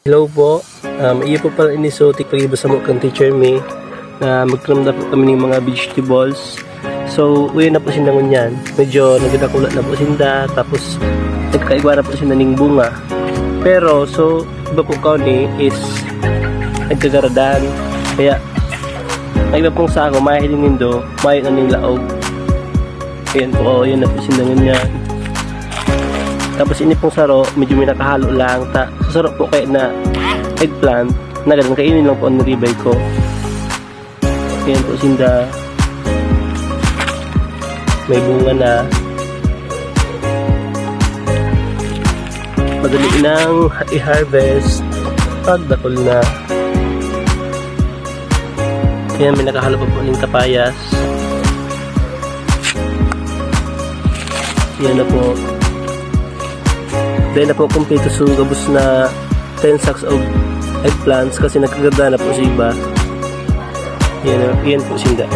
Hello po, iyo po pala inisotik pag-iba sa mukang teacher me na magkramda po kami ng mga vegetables. So, uwi na po sinangon yan. Medyo nagdakulat na po sinda, tapos nagkaigwa na po sinda ng bunga. Pero, so, iba po kauni is nagkagaradan. Kaya, ang iba pong sako, mahiling nindo, mahiling na ng laog. Ayan po, yun na po sinangon yan. Tapos ini pong saro, medyo may nakahalo lang. Saro po kayo na eggplant na ganun, kainin lang po ang niribay ko. Ayan po sinda. May bunga na. Madali nang i-harvest pagdakol na. Ayan, may nakahalo pa po ng kapayas. Ayan na po. Dahil na po kumpleto so gabos na 10 sacks of eggplants kasi nagkaganda na po sa iba. Yan po sinda.